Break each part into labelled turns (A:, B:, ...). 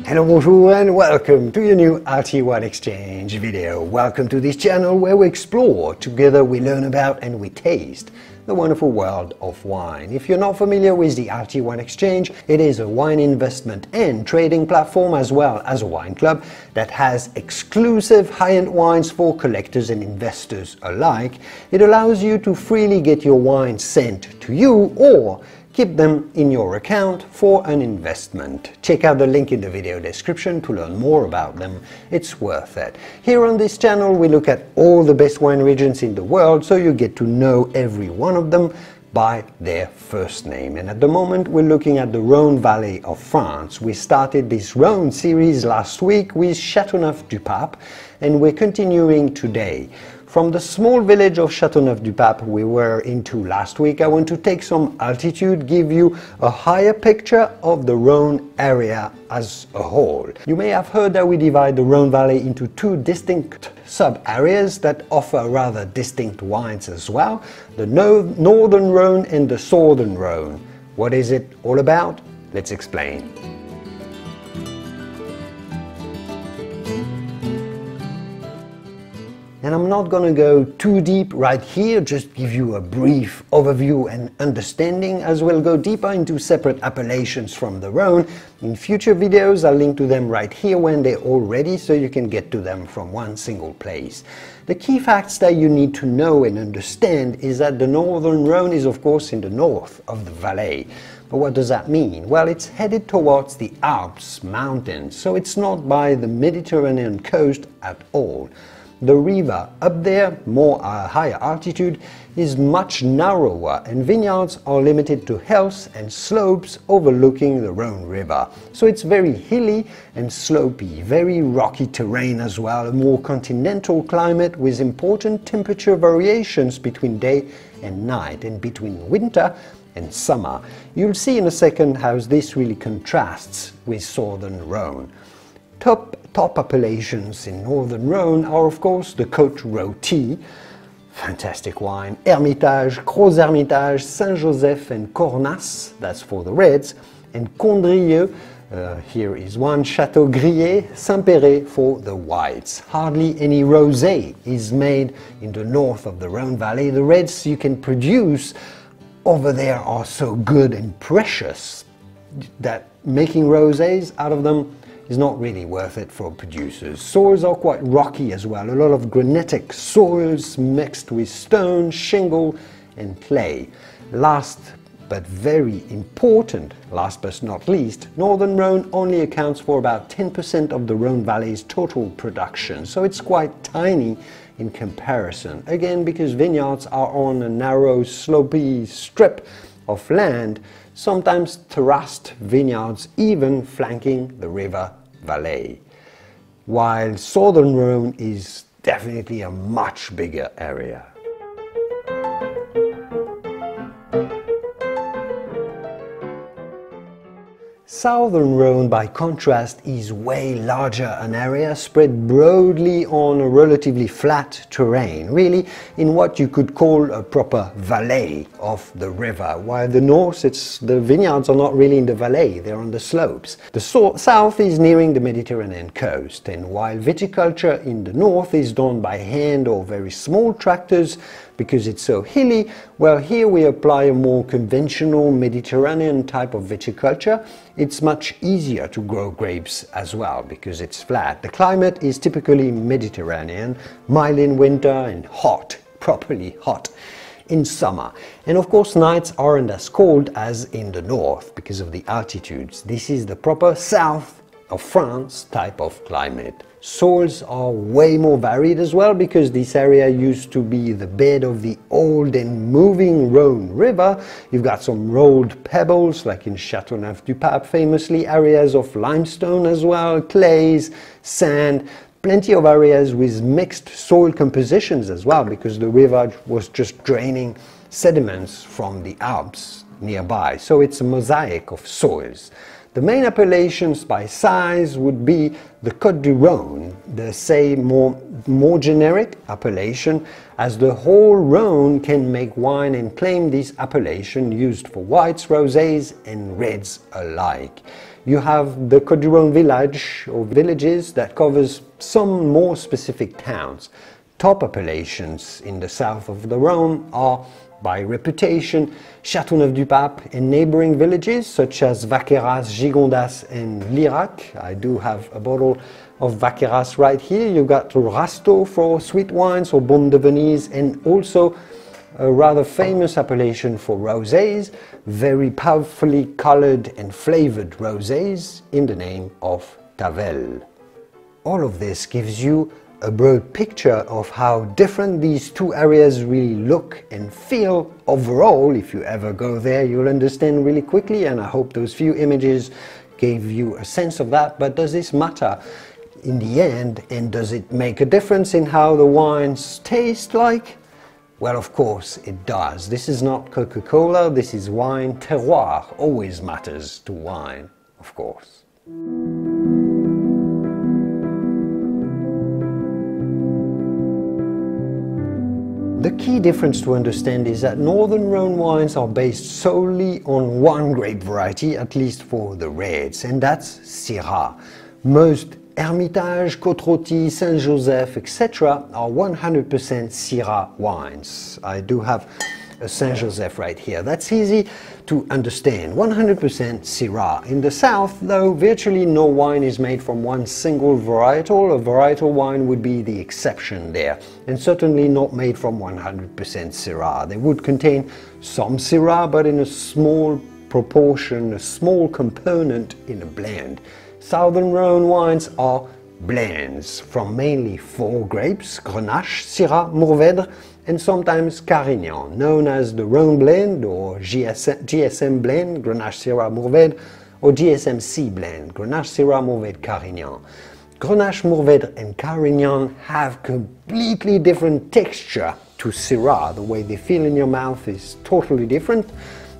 A: Hello, bonjour and welcome to your new RT1 Exchange video. Welcome to this channel where we explore, together we learn about and we taste the wonderful world of wine. If you're not familiar with the RT1 Exchange, it is a wine investment and trading platform as well as a wine club that has exclusive high-end wines for collectors and investors alike. It allows you to freely get your wine sent to you or keep them in your account for an investment. Check out the link in the video description to learn more about them. It's worth it. Here on this channel we look at all the best wine regions in the world, so you get to know every one of them by their first name. And at the moment we're looking at the Rhone Valley of France. We started this Rhone series last week with Chateauneuf du Pape and we're continuing today. From the small village of Chateauneuf du Pape we were into last week, I want to take some altitude, give you a higher picture of the Rhone area as a whole. You may have heard that we divide the Rhone Valley into two distinct sub-areas that offer rather distinct wines as well, the Northern Rhone and the Southern Rhone. What is it all about? Let's explain. And I'm not going to go too deep right here, just give you a brief overview and understanding, as we'll go deeper into separate appellations from the Rhone. In future videos I'll link to them right here when they're all ready, so you can get to them from one single place. The key facts that you need to know and understand is that the Northern Rhone is of course in the north of the Valais. But what does that mean? Well, it's headed towards the Alps mountains, so it's not by the Mediterranean coast at all. The river up there, more higher altitude, is much narrower and vineyards are limited to hills and slopes overlooking the Rhone River. So it's very hilly and slopey, very rocky terrain as well, a more continental climate with important temperature variations between day and night and between winter and summer. You'll see in a second how this really contrasts with Southern Rhone. Top appellations in Northern Rhone are of course the Cote Rotie, fantastic wine, Hermitage, Crozes-Hermitage, Saint-Joseph and Cornas, that's for the reds, and Condrieu, here is one, Chateau-Grillet and Saint-Peray for the whites. Hardly any rosé is made in the north of the Rhone Valley. The reds you can produce over there are so good and precious that making rosés out of them is not really worth it for producers. Soils are quite rocky as well, a lot of granitic soils mixed with stone, shingle and clay. Last but very important, last but not least, Northern Rhone only accounts for about 10% of the Rhone Valley's total production, so it's quite tiny in comparison. Again, because vineyards are on a narrow, slopey strip of land, sometimes terraced vineyards even flanking the river Valais, while Southern Rhone is definitely a much bigger area. Southern Rhone, by contrast, is way larger an area spread broadly on a relatively flat terrain, really in what you could call a proper valley of the river, while the north, the vineyards are not really in the valley, they're on the slopes. The south is nearing the Mediterranean coast, and while viticulture in the north is done by hand or very small tractors, because it's so hilly, well, here we apply a more conventional Mediterranean type of viticulture. It's much easier to grow grapes as well because it's flat. The climate is typically Mediterranean, mild in winter and hot, properly hot in summer. And of course nights aren't as cold as in the north because of the altitudes. This is the proper south of France type of climate. Soils are way more varied as well, because this area used to be the bed of the old and moving Rhone River. You've got some rolled pebbles, like in Chateauneuf du Pape famously, areas of limestone as well, clays, sand, plenty of areas with mixed soil compositions as well, because the river was just draining sediments from the Alps nearby. So it's a mosaic of soils. The main appellations by size would be the Cote du Rhone, the say more generic appellation, as the whole Rhone can make wine and claim this appellation used for whites, rosés and reds alike. You have the Cote du Rhone village or villages that covers some more specific towns. Top appellations in the south of the Rhone are, by reputation, Chateauneuf du Pape and neighboring villages such as Vaqueras, Gigondas and Lirac. I do have a bottle of Vaqueras right here. You've got Rasto for sweet wines or Bon de Venise, and also a rather famous appellation for rosés, very powerfully colored and flavored rosés in the name of Tavel. All of this gives you a broad picture of how different these two areas really look and feel overall. If you ever go there, you'll understand really quickly, and I hope those few images gave you a sense of that. But does this matter in the end, and does it make a difference in how the wines taste like? Well, of course it does. This is not Coca-Cola, this is wine. Terroir always matters to wine, of course. The key difference to understand is that Northern Rhone wines are based solely on one grape variety, at least for the reds, and that's Syrah. Most Hermitage, Cote Rotie, Saint-Joseph, etc. are 100% Syrah wines. I do have a Saint-Joseph right here. That's easy to understand. 100% Syrah. In the south, though, virtually no wine is made from one single varietal. A varietal wine would be the exception there, and certainly not made from 100% Syrah. They would contain some Syrah, but in a small proportion, a small component in a blend. Southern Rhone wines are blends from mainly 4 grapes: Grenache, Syrah, Mourvèdre, and sometimes Carignan, known as the Rhone blend or GSM blend, Grenache, Syrah, Mourvèdre, or GSMC blend, Grenache, Syrah, Mourvèdre, Carignan. Grenache, Mourvèdre and Carignan have completely different texture to Syrah. The way they feel in your mouth is totally different.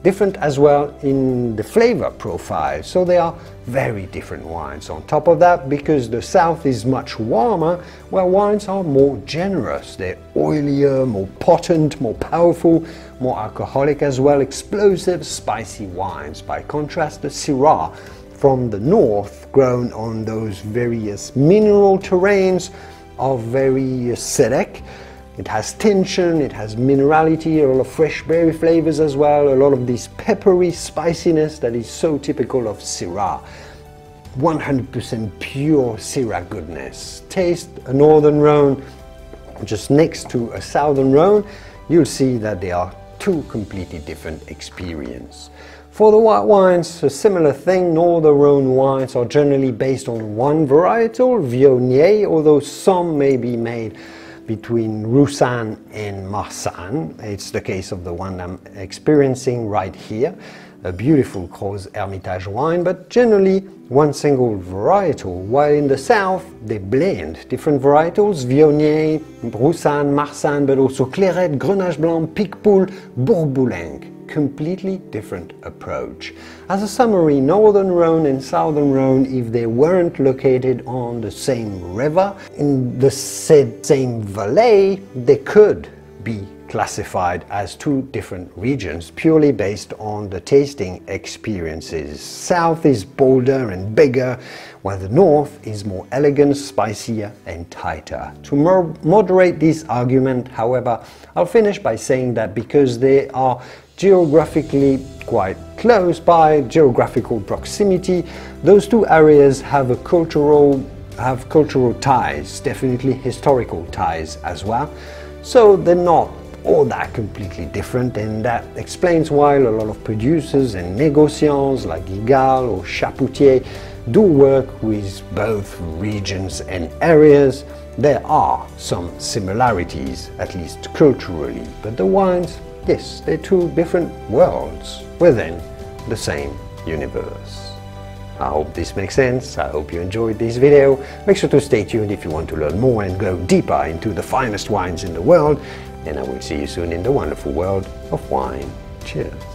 A: Different as well in the flavor profile, so they are very different wines. On top of that, because the south is much warmer, where wines are more generous. They're oilier, more potent, more powerful, more alcoholic as well, explosive, spicy wines. By contrast, the Syrah from the north, grown on those various mineral terrains, are very acidic. It has tension, it has minerality, a lot of fresh berry flavors as well, a lot of this peppery spiciness that is so typical of Syrah. 100% pure Syrah goodness. Taste a Northern Rhone just next to a Southern Rhone, you'll see that they are two completely different experiences. For the white wines, a similar thing. Northern Rhone wines are generally based on one varietal, Viognier, although some may be made between Roussanne and Marsanne. It's the case of the one I'm experiencing right here, a beautiful Crozes-Hermitage wine, but generally one single varietal, while in the south they blend different varietals, Viognier, Roussanne, Marsanne, but also Clairette, Grenache Blanc, Picpoul, Bourboulenc. Completely different approach. As a summary, Northern Rhone and Southern Rhone, if they weren't located on the same river, in the same valley, they could be classified as two different regions purely based on the tasting experiences. South is bolder and bigger, while the north is more elegant, spicier and tighter. To moderate this argument, however, I'll finish by saying that because they are geographically quite close by geographical proximity, those two areas have cultural ties, definitely historical ties as well. So they're not all that completely different, and that explains why a lot of producers and négociants like Gigal or Chapoutier do work with both regions and areas. There are some similarities, at least culturally, but the wines, yes, they're two different worlds within the same universe. I hope this makes sense. I hope you enjoyed this video. Make sure to stay tuned if you want to learn more and go deeper into the finest wines in the world. And I will see you soon in the wonderful world of wine. Cheers.